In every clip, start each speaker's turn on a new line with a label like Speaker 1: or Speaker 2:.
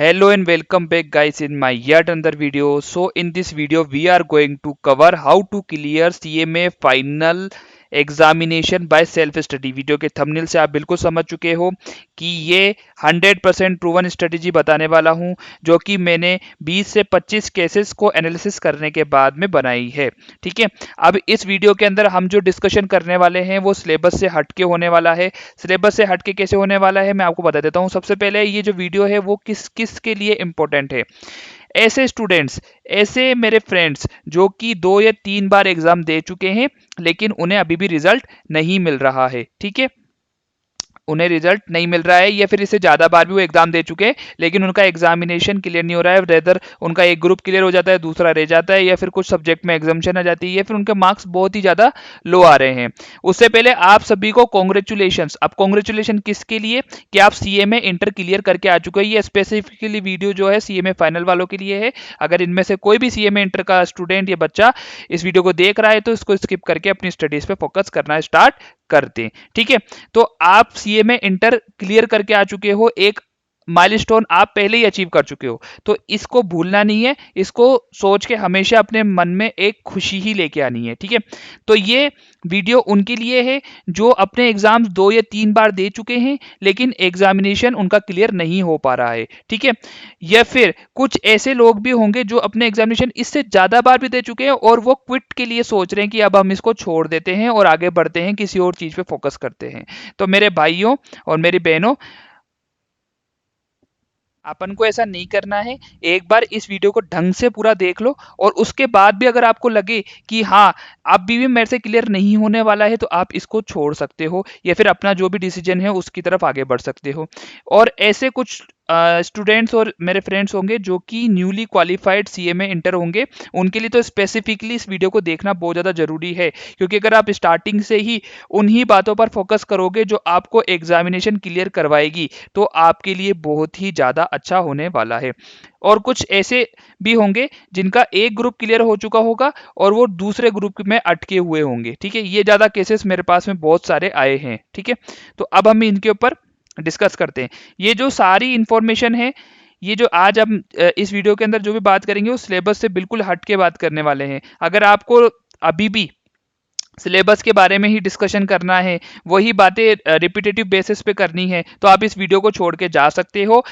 Speaker 1: Hello and welcome back guys in my yet another video. So in this video we are going to cover how to clear CMA final examination by self study. Video के thumbnail से आप बिल्कुल समझ चुके हो कि ये 100% proven strategy बताने वाला हूं जो कि मैंने 20 से 25 केसेस को एनालिसिस करने के बाद में बनाई है। ठीक है, अब इस वीडियो के अंदर हम जो डिस्कशन करने वाले हैं वो सिलेबस से हटके होने वाला है। सिलेबस से हटके कैसे होने वाला है मैं आपको बता देता हूं। सबसे पहले ये जो वीडियो है वो किस किस के लिए इंपॉर्टेंट है। ऐसे स्टूडेंट्स, ऐसे मेरे फ्रेंड्स जो कि 2 या 3 बार एग्जाम दे चुके हैं लेकिन उन्हें अभी भी रिजल्ट नहीं मिल रहा है। ठीक है, उन्हें रिजल्ट नहीं मिल रहा है या फिर इससे ज़्यादा बार भी वो एग्जाम दे चुके हैं लेकिन उनका एग्जामिनेशन क्लियर नहीं हो रहा है। रेदर उनका एक ग्रुप क्लियर हो जाता है, दूसरा रह जाता है, या फिर कुछ सब्जेक्ट में एग्जामिशन आ जाती है, या फिर उनके मार्क्स बहुत ही ज़्यादा लो आ रहे हैं। उससे पहले आप सभी को कॉन्ग्रेचुलेशंस। अब कॉन्ग्रेचुलेशन किसके लिए कि आप सीएमए इंटर क्लियर करके आ चुके हैं। ये स्पेसिफिकली वीडियो जो है सीएमए फाइनल वालों के लिए है। अगर इनमें से कोई भी सीएमए इंटर का स्टूडेंट या बच्चा इस वीडियो को देख रहा है तो इसको स्किप करके अपनी स्टडीज पे फोकस करना स्टार्ट कर दें। ठीक है, तो आप सीएमए इंटर क्लियर करके आ चुके हो, एक माइलस्टोन आप पहले ही अचीव कर चुके हो, तो इसको भूलना नहीं है। इसको सोच के हमेशा अपने मन में एक खुशी ही लेके आनी है। ठीक है, तो ये वीडियो उनके लिए है जो अपने एग्जाम्स 2 या 3 बार दे चुके हैं लेकिन एग्जामिनेशन उनका क्लियर नहीं हो पा रहा है। ठीक है, या फिर कुछ ऐसे लोग भी होंगे जो अपने एग्जामिनेशन इससे ज्यादा बार भी दे चुके हैं और वो क्विट के लिए सोच रहे हैं कि अब हम इसको छोड़ देते हैं और आगे बढ़ते हैं, किसी और चीज पे फोकस करते हैं। तो मेरे भाइयों और मेरी बहनों, अपन को ऐसा नहीं करना है। एक बार इस वीडियो को ढंग से पूरा देख लो और उसके बाद भी अगर आपको लगे कि हाँ अब भी मेरे से क्लियर नहीं होने वाला है तो आप इसको छोड़ सकते हो या फिर अपना जो भी डिसीजन है उसकी तरफ आगे बढ़ सकते हो। और ऐसे कुछ स्टूडेंट्स और मेरे फ्रेंड्स होंगे जो कि न्यूली क्वालिफाइड सीएमए इंटर होंगे, उनके लिए तो स्पेसिफिकली इस वीडियो को देखना बहुत ज़्यादा जरूरी है, क्योंकि अगर आप स्टार्टिंग से ही उन्हीं बातों पर फोकस करोगे जो आपको एग्जामिनेशन क्लियर करवाएगी तो आपके लिए बहुत ही ज़्यादा अच्छा होने वाला है। और कुछ ऐसे भी होंगे जिनका एक ग्रुप क्लियर हो चुका होगा और वो दूसरे ग्रुप में अटके हुए होंगे। ठीक है, ये ज़्यादा केसेस मेरे पास में बहुत सारे आए हैं। ठीक है, तो अब हम इनके ऊपर डिस्कस करते हैं। ये जो सारी इंफॉर्मेशन है, ये जो आज हम इस वीडियो के अंदर जो भी बात करेंगे वो सिलेबस से बिल्कुल हट के बात करने वाले हैं। अगर आपको अभी भी सिलेबस के बारे में ही डिस्कशन करना है, वही बातें रिपीटेटिव बेसिस पे करनी है, तो आप इस वीडियो को छोड़ के जा सकते हो।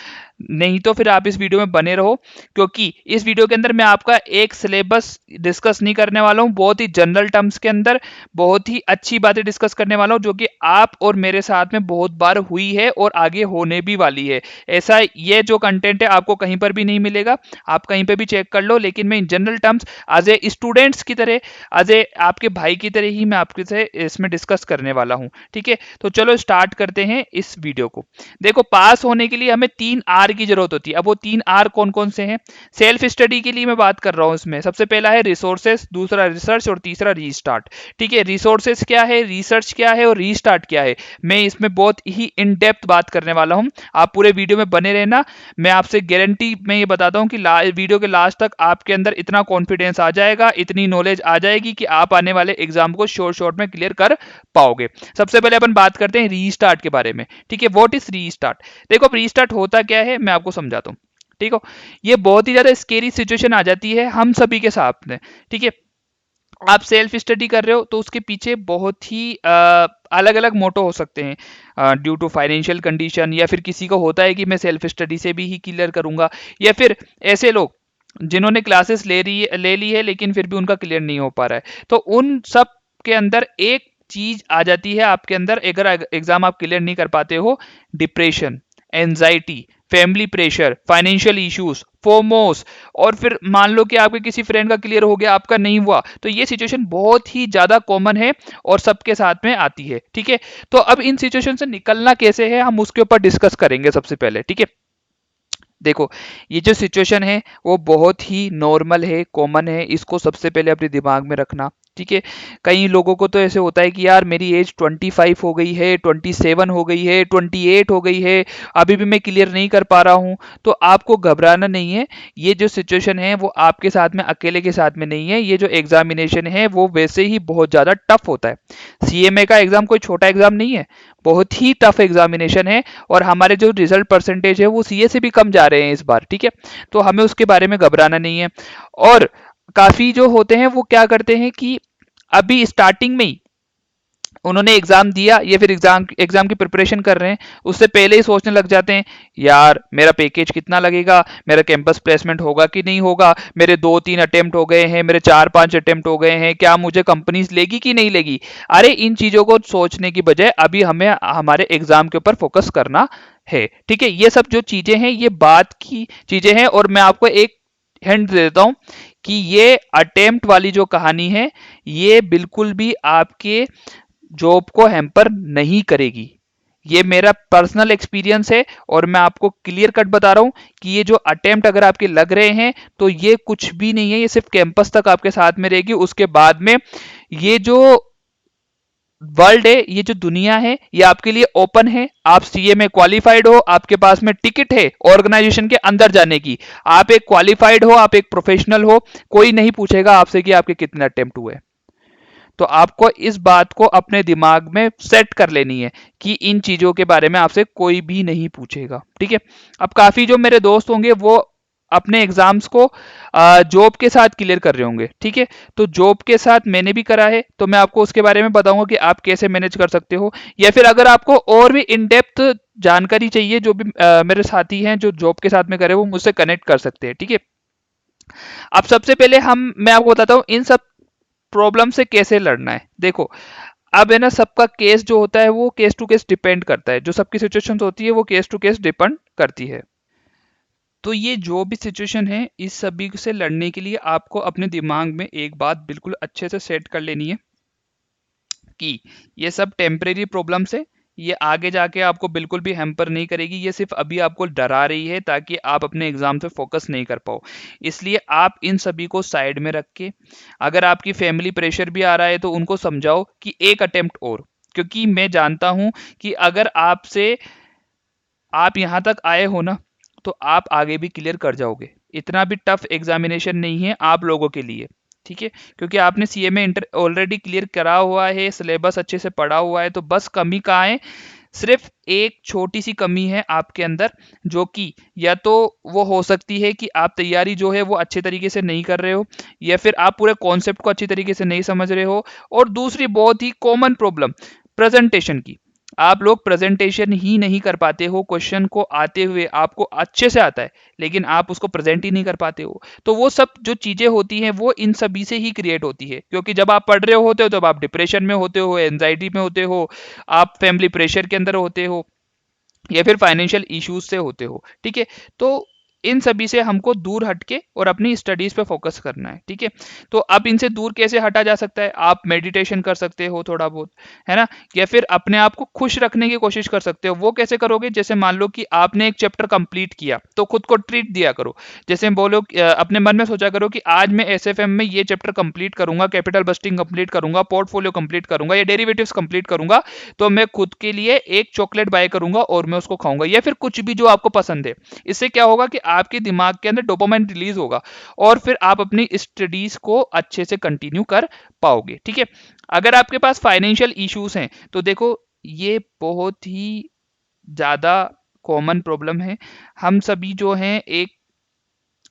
Speaker 1: नहीं तो फिर आप इस वीडियो में बने रहो, क्योंकि इस वीडियो के अंदर मैं आपका एक सिलेबस डिस्कस नहीं करने वाला हूं, बहुत ही जनरल टर्म्स के अंदर बहुत ही अच्छी बातें डिस्कस करने वाला हूं जो कि आप और मेरे साथ में बहुत बार हुई है और आगे होने भी वाली है। ऐसा ये जो कंटेंट है आपको कहीं पर भी नहीं मिलेगा, आप कहीं पर भी चेक कर लो, लेकिन मैं in general terms as a students की तरह, एज ए आपके भाई की तरह ही मैं आपके से इसमें डिस्कस करने वाला हूं। ठीक है, तो चलो स्टार्ट करते हैं इस वीडियो को। देखो, पास होने के लिए हमें 3 आर की जरूरत होती है। अब वो 3 आर कौन कौन से हैं? सेल्फ स्टडी के लिए मैं बात कर रहा हूं, इसमें सबसे पहला है रिसोर्सेस, दूसरा रिसर्च और तीसरा रीस्टार्ट। ठीक है, रिसोर्सेस क्या है, रिसर्च क्या है और रीस्टार्ट क्या है, मैं इसमें बहुत ही इन डेप्थ बात करने वाला हूं। आप पूरे वीडियो में बने रहना, मैं आपसे गारंटी मैं ये बताता हूं कि वीडियो के लास्ट तक आपके अंदर इतना कॉन्फिडेंस आ जाएगा, इतनी नॉलेज आ जाएगी कि आप आने वाले एग्जाम को शॉर्ट में क्लियर कर पाओगे। सबसे पहले अपन बात करते हैं रीस्टार्ट के बारे में। ठीक है, व्हाट इज रीस्टार्ट? देखो, अब रीस्टार्ट होता क्या है मैं आपको समझाता हूं। ठीक है, ये बहुत ही ज्यादा स्केरी सिचुएशन आ जाती है हम सभी के साथ में। ठीक है, आप सेल्फ स्टडी कर रहे हो तो उसके पीछे बहुत ही अलग अलग मोटो हो सकते हैं, ड्यू टू फाइनेंशियल कंडीशन, या फिर किसी को होता है कि मैं सेल्फ स्टडी से भी ही क्लियर करूंगा, या फिर ऐसे लोग जिन्होंने क्लासेस ले ली है लेकिन फिर भी उनका क्लियर नहीं हो पा रहा है। तो उन सब के अंदर एक चीज आ जाती है आपके अंदर, अगर एग्जाम आप क्लियर नहीं कर पाते हो: depression, anxiety, family pressure, financial issues, FOMOs. और फिर मान लो कि आपके किसी फ्रेंड का क्लियर हो गया, आपका नहीं हुआ, तो ये सिचुएशन बहुत ही ज्यादा कॉमन है और सबके साथ में आती है। ठीक है, तो अब इन सिचुएशन से निकलना कैसे है हम उसके ऊपर डिस्कस करेंगे सबसे पहले। ठीक है, देखो, ये जो सिचुएशन है वो बहुत ही नॉर्मल है, कॉमन है, इसको सबसे पहले अपने दिमाग में रखना। ठीक है। कई लोगों को तो ऐसे होता है कि यार मेरी एज 25 हो गई है, 27 हो गई है, 28 हो गई है, अभी भी मैं क्लियर नहीं कर पा रहा हूँ। तो आपको घबराना नहीं है। ये जो सिचुएशन है वो आपके साथ में, अकेले के साथ में नहीं है। ये जो एग्जामिनेशन है वो वैसे ही बहुत ज़्यादा टफ होता है। सीएमए का एग्जाम कोई छोटा एग्जाम नहीं है, बहुत ही टफ एग्जामिनेशन है। और हमारे जो रिजल्ट परसेंटेज है वो सीए से भी कम जा रहे हैं इस बार, ठीक है। तो हमें उसके बारे में घबराना नहीं है। और काफ़ी जो होते हैं वो क्या करते हैं कि अभी स्टार्टिंग में ही उन्होंने एग्जाम दिया या फिर एग्जाम एग्जाम की प्रिपरेशन कर रहे हैं, उससे पहले ही सोचने लग जाते हैं यार मेरा पैकेज कितना लगेगा, मेरा कैंपस प्लेसमेंट होगा कि नहीं होगा, मेरे 2-3 अटेम्प्ट हो गए हैं, मेरे 4-5 अटेम्प्ट हो गए हैं, क्या मुझे कंपनीज लेगी कि नहीं लेगी। अरे इन चीज़ों को सोचने की बजाय अभी हमें हमारे एग्जाम के ऊपर फोकस करना है, ठीक है। ये सब जो चीज़ें हैं ये बात की चीज़ें हैं। और मैं आपको एक हिंट दे देता हूं कि ये अटेम्प्ट वाली जो कहानी है ये बिल्कुल भी आपके जॉब को हैम्पर नहीं करेगी। ये मेरा पर्सनल एक्सपीरियंस है और मैं आपको क्लियर कट बता रहा हूं कि ये जो अटेम्प्ट अगर आपके लग रहे हैं तो ये कुछ भी नहीं है, ये सिर्फ कैंपस तक आपके साथ में रहेगी। उसके बाद में ये जो वर्ल्ड है, ये जो दुनिया है, ये आपके लिए ओपन है। आप सीए में क्वालिफाइड हो, आपके पास में टिकट है ऑर्गेनाइजेशन के अंदर जाने की, आप एक क्वालिफाइड हो, आप एक प्रोफेशनल हो, कोई नहीं पूछेगा आपसे कि आपके कितने अटेम्प्ट हुए। तो आपको इस बात को अपने दिमाग में सेट कर लेनी है कि इन चीजों के बारे में आपसे कोई भी नहीं पूछेगा, ठीक है। अब काफी जो मेरे दोस्त होंगे वो अपने एग्जाम्स को जॉब के साथ क्लियर कर रहे होंगे, ठीक है। तो जॉब के साथ मैंने भी करा है, तो मैं आपको उसके बारे में बताऊंगा कि आप कैसे मैनेज कर सकते हो। या फिर अगर आपको और भी इन डेप्थ जानकारी चाहिए, जो भी मेरे साथी हैं जो जॉब के साथ में करे वो मुझसे कनेक्ट कर सकते हैं, ठीक है। अब सबसे पहले मैं आपको बताता हूँ इन सब प्रॉब्लम से कैसे लड़ना है। देखो, अब है ना, सबका केस जो होता है वो केस टू केस डिपेंड करता है, जो सबकी सिचुएशन होती है वो केस टू केस डिपेंड करती है। तो ये जो भी सिचुएशन है इस सभी से लड़ने के लिए आपको अपने दिमाग में एक बात बिल्कुल अच्छे से सेट कर लेनी है कि ये सब टेम्परेरी प्रॉब्लम्स है। ये आगे जाके आपको बिल्कुल भी हैम्पर नहीं करेगी, ये सिर्फ अभी आपको डरा रही है ताकि आप अपने एग्जाम पे फोकस नहीं कर पाओ। इसलिए आप इन सभी को साइड में रख के, अगर आपकी फैमिली प्रेशर भी आ रहा है तो उनको समझाओ कि एक अटेम्प्ट और, क्योंकि मैं जानता हूं कि अगर आप यहाँ तक आए हो ना तो आप आगे भी क्लियर कर जाओगे। इतना भी टफ एग्जामिनेशन नहीं है आप लोगों के लिए, ठीक है। क्योंकि आपने सीए में इंटर ऑलरेडी क्लियर करा हुआ है, सिलेबस अच्छे से पढ़ा हुआ है, तो बस कमी कहाँ है, सिर्फ एक छोटी सी कमी है आपके अंदर, जो कि या तो वो हो सकती है कि आप तैयारी जो है वो अच्छे तरीके से नहीं कर रहे हो, या फिर आप पूरे कॉन्सेप्ट को अच्छी तरीके से नहीं समझ रहे हो। और दूसरी बहुत ही कॉमन प्रॉब्लम प्रेजेंटेशन की, आप लोग प्रेजेंटेशन ही नहीं कर पाते हो। क्वेश्चन को आते हुए आपको अच्छे से आता है लेकिन आप उसको प्रेजेंट ही नहीं कर पाते हो। तो वो सब जो चीजें होती हैं वो इन सभी से ही क्रिएट होती है, क्योंकि जब आप पढ़ रहे होते हो तब आप डिप्रेशन में होते हो, एंजाइटी में होते हो, आप फैमिली प्रेशर के अंदर होते हो, या फिर फाइनेंशियल इश्यूज से होते हो, ठीक है। तो इन सभी से हमको दूर हटके और अपनी स्टडीज पे फोकस करना है, ठीक है। तो अब इनसे दूर कैसे हटा जा सकता है, आप मेडिटेशन कर सकते हो थोड़ा बहुत, है ना। या फिर अपने आप को खुश रखने की कोशिश कर सकते हो। वो कैसे करोगे, जैसे मान लो कि आपने एक चैप्टर कंप्लीट किया तो खुद को ट्रीट दिया करो। जैसे बोलो अपने मन में सोचा करो कि आज मैं एसएफएम में ये चैप्टर कंप्लीट करूंगा, कैपिटल बस्टिंग कंप्लीट करूंगा, पोर्टफोलियो कंप्लीट करूंगा या डेरिवेटिव्स कंप्लीट करूंगा, तो मैं खुद के लिए एक चॉकलेट बाय करूंगा और मैं उसको खाऊंगा, या फिर कुछ भी जो आपको पसंद है। इससे क्या होगा कि आपके दिमाग के अंदर डोपामाइन रिलीज होगा और फिर आप अपनी स्टडीज को अच्छे से कंटिन्यू कर पाओगे, ठीक है। अगर आपके पास फाइनेंशियल इश्यूज हैं तो देखो, ये बहुत ही ज्यादा कॉमन प्रॉब्लम है। हम सभी जो हैं, एक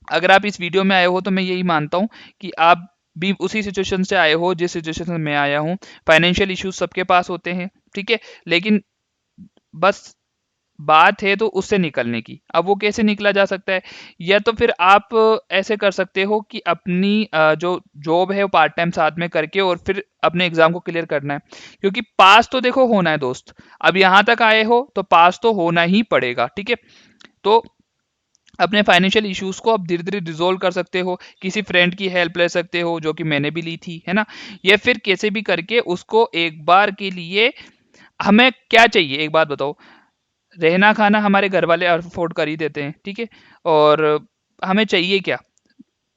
Speaker 1: अगर आप इस वीडियो में आए हो तो मैं यही मानता हूं कि आप भी उसी सिचुएशन से आए हो जिस सिचुएशन से मैं आया हूं। फाइनेंशियल इश्यूज सबके पास होते हैं, ठीक है। लेकिन बस बात है तो उससे निकलने की। अब वो कैसे निकला जा सकता है, या तो फिर आप ऐसे कर सकते हो कि अपनी जो जॉब है वो पार्ट टाइम साथ में करके और फिर अपने एग्जाम को क्लियर करना है। क्योंकि पास तो देखो होना है दोस्त, अब यहाँ तक आए हो तो पास तो होना ही पड़ेगा, ठीक है। तो अपने फाइनेंशियल इश्यूज को आप धीरे धीरे रिजोल्व कर सकते हो, किसी फ्रेंड की हेल्प ले सकते हो जो कि मैंने भी ली थी, है ना। या फिर कैसे भी करके उसको एक बार के लिए, हमें क्या चाहिए एक बात बताओ, रहना खाना हमारे घर वाले अफोर्ड कर ही देते हैं, ठीक है। और हमें चाहिए क्या,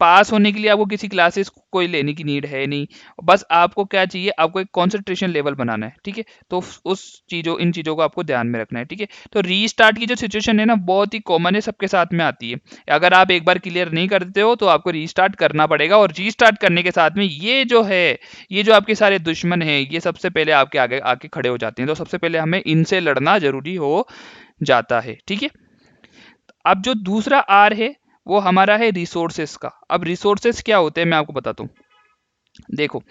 Speaker 1: पास होने के लिए आपको किसी क्लासेस कोई लेने की नीड है नहीं, बस आपको क्या चाहिए, आपको एक कंसंट्रेशन लेवल बनाना है, ठीक है। तो उस चीज़ों इन चीज़ों को आपको ध्यान में रखना है, ठीक है। तो रीस्टार्ट की जो सिचुएशन है ना, बहुत ही कॉमन है, सबके साथ में आती है। अगर आप एक बार क्लियर नहीं करते हो तो आपको रीस्टार्ट करना पड़ेगा, और रीस्टार्ट करने के साथ में ये जो है, ये जो आपके सारे दुश्मन हैं, ये सबसे पहले आपके आगे आके खड़े हो जाते हैं। तो सबसे पहले हमें इनसे लड़ना जरूरी हो जाता है, ठीक है। अब जो दूसरा आर है वो हमारा है रिसोर्सेस का। अब रिसोर्सेस क्या होते हैं मैं आपको बताता हूँ। देखो,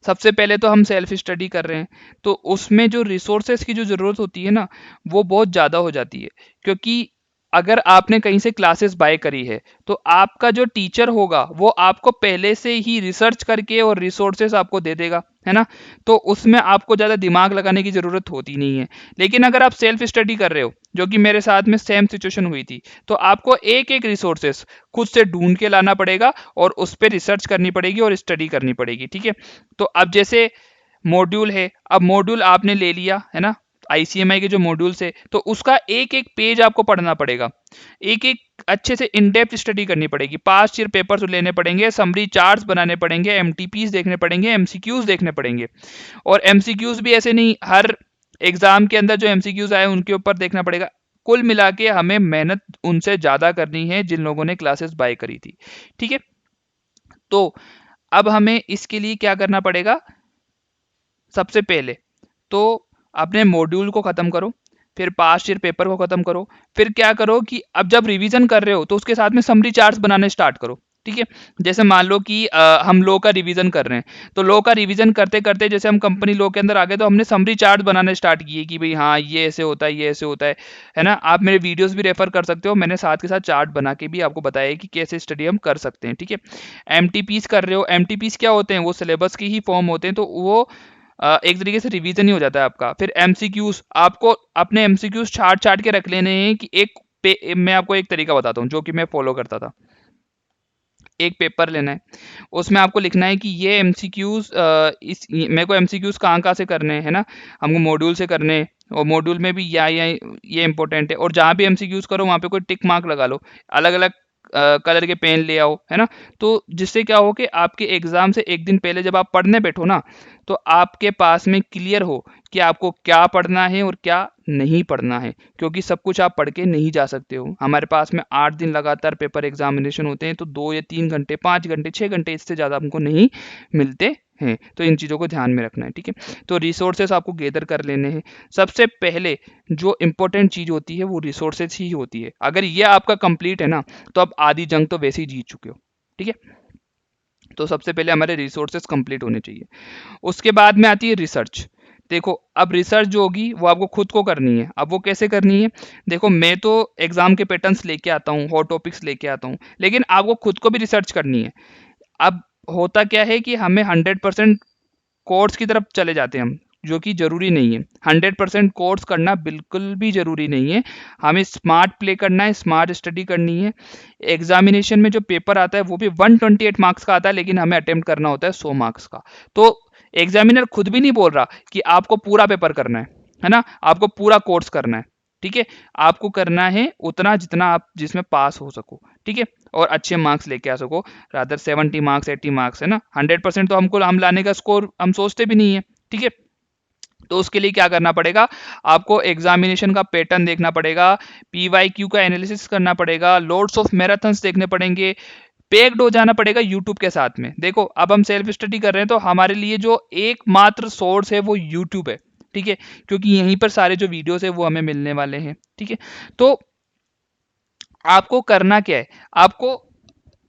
Speaker 1: सबसे पहले तो हम सेल्फ स्टडी कर रहे हैं, तो उसमें जो रिसोर्सेस की जो ज़रूरत होती है ना, वो बहुत ज़्यादा हो जाती है। क्योंकि अगर आपने कहीं से क्लासेस बाय करी है, तो आपका जो टीचर होगा वो आपको पहले से ही रिसर्च करके और रिसोर्सेस आपको दे देगा, है ना। तो उसमें आपको ज़्यादा दिमाग लगाने की ज़रूरत होती नहीं है। लेकिन अगर आप सेल्फ स्टडी कर रहे हो, जो कि मेरे साथ में सेम सिचुएशन हुई थी, तो आपको एक एक रिसोर्सेस खुद से ढूंढ के लाना पड़ेगा, और उस पर रिसर्च करनी पड़ेगी और स्टडी करनी पड़ेगी, ठीक है। तो अब जैसे मॉड्यूल है, अब मॉड्यूल आपने ले लिया है ना, आईसीएमआई के जो मॉड्यूल्स है, तो उसका एक एक पेज आपको पढ़ना पड़ेगा, एक एक अच्छे से इन डेप्थ स्टडी करनी पड़ेगी, पास्ट ईयर पेपर्स लेने पड़ेंगे, समरी चार्ट्स बनाने पड़ेंगे, एमटीपीज देखने पड़ेंगे, एमसीक्यूज देखने पड़ेंगे। और एमसीक्यूज भी ऐसे नहीं, हर एग्जाम के अंदर जो एमसीक्यूज आए उनके ऊपर देखना पड़ेगा। कुल मिला के हमें मेहनत उनसे ज्यादा करनी है जिन लोगों ने क्लासेस बाय करी थी, ठीक है। तो अब हमें इसके लिए क्या करना पड़ेगा, सबसे पहले तो अपने मॉड्यूल को ख़त्म करो, फिर पास्ट ईयर पेपर को ख़त्म करो, फिर क्या करो कि अब जब रिवीजन कर रहे हो तो उसके साथ में समरी चार्ट्स बनाने स्टार्ट करो, ठीक है। जैसे मान लो कि हम लॉ का रिवीजन कर रहे हैं, तो लॉ का रिवीजन करते करते जैसे हम कंपनी लॉ के अंदर आ गए, तो हमने समरी चार्ट बनाने स्टार्ट किए कि भाई हाँ ये ऐसे होता है, ये ऐसे होता है ना। आप मेरे वीडियोस भी रेफर कर सकते हो, मैंने साथ के साथ चार्ट बना के भी आपको बताया है कि कैसे स्टडी हम कर सकते हैं, ठीक है। एमटीपीस कर रहे हो, एमटीपीस क्या होते हैं, वो सिलेबस के ही फॉर्म होते हैं, तो वो एक तरीके से रिवीजन ही हो जाता है आपका। फिर एमसीक्यूज, आपको अपने एमसीक्यूज छाट छाट के रख लेने हैं कि मैं आपको एक तरीका बताता हूँ जो कि मैं फॉलो करता था। एक पेपर लेना है, उसमें आपको लिखना है कि ये एमसीक्यूज मेरे को एमसीक्यूज कहाँ से करने हैं, है ना। हमको मॉड्यूल से करने हैं, और मॉड्यूल में भी ये इंपॉर्टेंट है, और जहाँ भी एमसीक्यूज करो वहाँ पे कोई टिक मार्क लगा लो, अलग अलग कलर के पेन ले आओ, है ना। तो जिससे क्या हो कि आपके एग्जाम से एक दिन पहले जब आप पढ़ने बैठो ना, तो आपके पास में क्लियर हो कि आपको क्या पढ़ना है और क्या नहीं पढ़ना है। क्योंकि सब कुछ आप पढ़ के नहीं जा सकते हो, हमारे पास में 8 दिन लगातार पेपर एग्जामिनेशन होते हैं, तो 2 या 3 घंटे, 5 घंटे, 6 घंटे, इससे ज़्यादा हमको नहीं मिलते हैं। तो इन चीज़ों को ध्यान में रखना है, ठीक है। तो रिसोर्सेस आपको गैदर कर लेने हैं। सबसे पहले जो इंपॉर्टेंट चीज़ होती है वो रिसोर्सेज ही होती है। अगर ये आपका कंप्लीट है ना, तो आप आधी जंग तो वैसे ही जीत चुके हो, ठीक है। तो सबसे पहले हमारे रिसोर्सेज कंप्लीट होने चाहिए। उसके बाद में आती है रिसर्च। देखो, अब रिसर्च जो होगी वो आपको खुद को करनी है। अब वो कैसे करनी है, देखो मैं तो एग्जाम के पैटर्न्स लेके आता हूँ, हॉट टॉपिक्स लेके आता हूँ, लेकिन आपको खुद को भी रिसर्च करनी है। अब होता क्या है कि हमें 100% कोर्स की तरफ चले जाते हैं हम, जो कि ज़रूरी नहीं है। 100% कोर्स करना बिल्कुल भी ज़रूरी नहीं है। हमें स्मार्ट प्ले करना है, स्मार्ट स्टडी करनी है। एग्जामिनेशन में जो पेपर आता है वो भी 128 मार्क्स का आता है, लेकिन हमें अटेम्प्ट करना होता है 100 मार्क्स का। तो एग्जामिनर खुद भी नहीं बोल रहा कि आपको पूरा पेपर करना है ना, आपको पूरा कोर्स करना है, ठीक है। आपको करना है उतना जितना आप जिसमें पास हो सको, ठीक है, और अच्छे मार्क्स लेके आ सको। रादर 70 मार्क्स, 80 मार्क्स, है ना। 100% तो हम लाने का स्कोर हम सोचते भी नहीं है, ठीक है। तो उसके लिए क्या करना पड़ेगा, आपको एग्जामिनेशन का पैटर्न देखना पड़ेगा, पीवाईक्यू का एनालिसिस करना पड़ेगा, लोड्स ऑफ मैराथन्स देखने पड़ेंगे, पैक्ड हो जाना पड़ेगा यूट्यूब के साथ में। देखो, अब हम सेल्फ स्टडी कर रहे हैं, तो हमारे लिए जो एकमात्र सोर्स है वो यूट्यूब है, ठीक है। क्योंकि यहीं पर सारे जो वीडियोस है वो हमें मिलने वाले हैं, ठीक है। तो आपको करना क्या है, आपको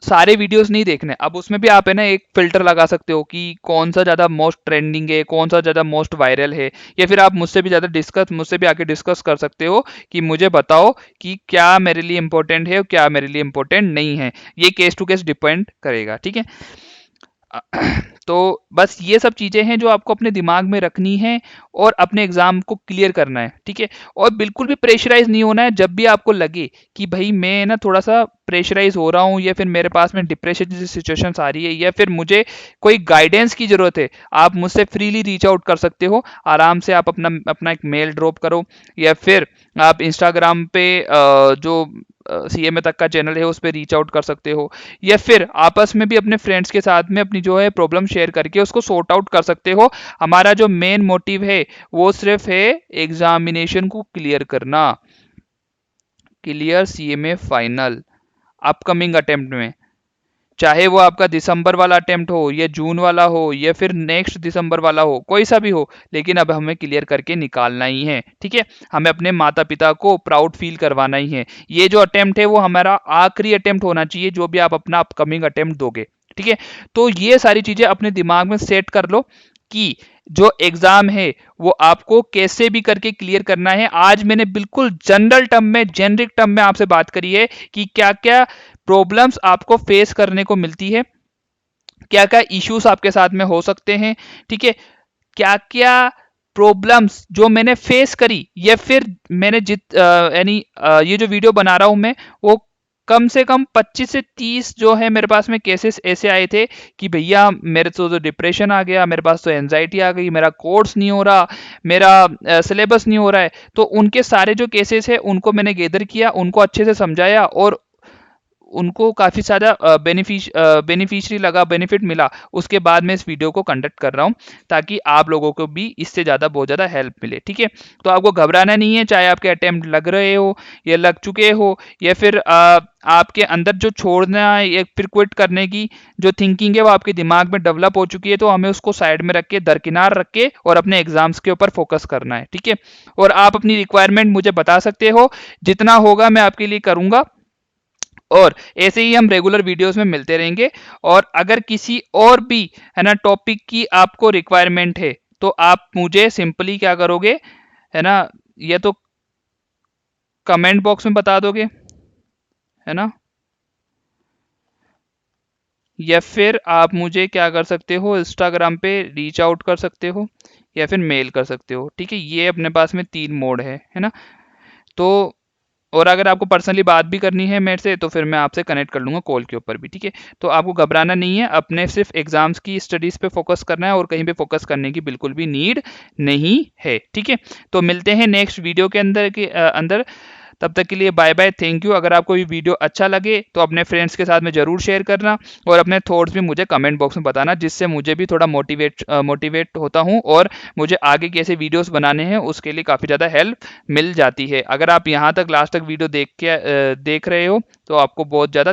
Speaker 1: सारे वीडियोस नहीं देखने। अब उसमें भी आप है ना एक फिल्टर लगा सकते हो कि कौन सा ज़्यादा मोस्ट ट्रेंडिंग है, कौन सा ज़्यादा मोस्ट वायरल है, या फिर आप मुझसे भी आके डिस्कस कर सकते हो कि मुझे बताओ कि क्या मेरे लिए इंपॉर्टेंट है और क्या मेरे लिए इंपॉर्टेंट नहीं है। ये केस टू केस डिपेंड करेगा, ठीक है। तो बस ये सब चीज़ें हैं जो आपको अपने दिमाग में रखनी है और अपने एग्जाम को क्लियर करना है, ठीक है। और बिल्कुल भी प्रेशराइज नहीं होना है। जब भी आपको लगे कि भाई मैं ना थोड़ा सा प्रेशराइज हो रहा हूँ, या फिर मेरे पास में डिप्रेशन जैसी सिचुएशंस आ रही है, या फिर मुझे कोई गाइडेंस की ज़रूरत है, आप मुझसे फ्रीली रीच आउट कर सकते हो। आराम से आप अपना अपना एक मेल ड्रॉप करो, या फिर आप इंस्टाग्राम पे जो CMA तक का चैनल है उस पर रीच आउट कर सकते हो, या फिर आपस में भी अपने फ्रेंड्स के साथ में अपनी जो है प्रॉब्लम शेयर करके उसको सॉर्ट आउट कर सकते हो। हमारा जो मेन मोटिव है वो सिर्फ है एग्जामिनेशन को क्लियर करना, clear CMA final upcoming attempt में, चाहे वो आपका दिसंबर वाला अटेम्प्ट हो या जून वाला हो या फिर नेक्स्ट दिसंबर वाला हो, कोई सा भी हो, लेकिन अब हमें क्लियर करके निकालना ही है। ठीक है, हमें अपने माता पिता को प्राउड फील करवाना ही है। ये जो अटेम्प्ट है वो हमारा आखिरी अटेम्प्ट होना चाहिए जो भी आप अपना अपकमिंग अटेम्प्ट दोगे। ठीक है, तो ये सारी चीजें अपने दिमाग में सेट कर लो कि जो एग्जाम है वो आपको कैसे भी करके क्लियर करना है। आज मैंने बिल्कुल जनरल टर्म में, जेनरिक टर्म में आपसे बात करी है कि क्या क्या प्रॉब्लम्स आपको फेस करने को मिलती है, क्या क्या इश्यूज आपके साथ में हो सकते हैं। ठीक है, क्या क्या प्रॉब्लम्स जो मैंने फेस करी, या फिर मैंने यानी ये जो वीडियो बना रहा हूं मैं, वो कम से कम 25 से 30 जो है मेरे पास में केसेस ऐसे आए थे कि भैया मेरे तो डिप्रेशन आ गया, मेरे पास तो एंजाइटी आ गई, मेरा कोर्स नहीं हो रहा, मेरा सिलेबस नहीं हो रहा है। तो उनके सारे जो केसेस है उनको मैंने गैदर किया, उनको अच्छे से समझाया और उनको काफ़ी ज़्यादा बेनिफिशियरी लगा, बेनिफिट मिला। उसके बाद मैं इस वीडियो को कंडक्ट कर रहा हूँ ताकि आप लोगों को भी इससे ज़्यादा बहुत ज़्यादा हेल्प मिले। ठीक है, तो आपको घबराना नहीं है, चाहे आपके अटेम्प्ट लग रहे हो या लग चुके हो, या फिर आपके अंदर जो छोड़ना या फिर क्विट करने की जो थिंकिंग है वो आपके दिमाग में डेवलप हो चुकी है, तो हमें उसको साइड में रख के, दरकिनार रख के और अपने एग्जाम्स के ऊपर फोकस करना है। ठीक है, और आप अपनी रिक्वायरमेंट मुझे बता सकते हो, जितना होगा मैं आपके लिए करूँगा, और ऐसे ही हम रेगुलर वीडियोस में मिलते रहेंगे। और अगर किसी और भी है ना टॉपिक की आपको रिक्वायरमेंट है तो आप मुझे सिंपली क्या करोगे, है ना, या तो कमेंट बॉक्स में बता दोगे, है ना, या फिर आप मुझे क्या कर सकते हो, इंस्टाग्राम पे रीच आउट कर सकते हो या फिर मेल कर सकते हो। ठीक है, ये अपने पास में 3 मोड है ना। तो और अगर आपको पर्सनली बात भी करनी है मेरे से तो फिर मैं आपसे कनेक्ट कर लूँगा कॉल के ऊपर भी। ठीक है, तो आपको घबराना नहीं है, अपने सिर्फ एग्जाम्स की स्टडीज़ पे फोकस करना है और कहीं पे फोकस करने की बिल्कुल भी नीड नहीं है। ठीक है, तो मिलते हैं नेक्स्ट वीडियो के अंदर। तब तक के लिए बाय बाय, थैंक यू। अगर आपको ये वीडियो अच्छा लगे तो अपने फ्रेंड्स के साथ में ज़रूर शेयर करना और अपने थॉट्स भी मुझे कमेंट बॉक्स में बताना, जिससे मुझे भी थोड़ा मोटिवेट होता हूँ और मुझे आगे कैसे वीडियोस बनाने हैं उसके लिए काफ़ी ज़्यादा हेल्प मिल जाती है। अगर आप यहाँ तक लास्ट तक वीडियो देख रहे हो तो आपको बहुत ज़्यादा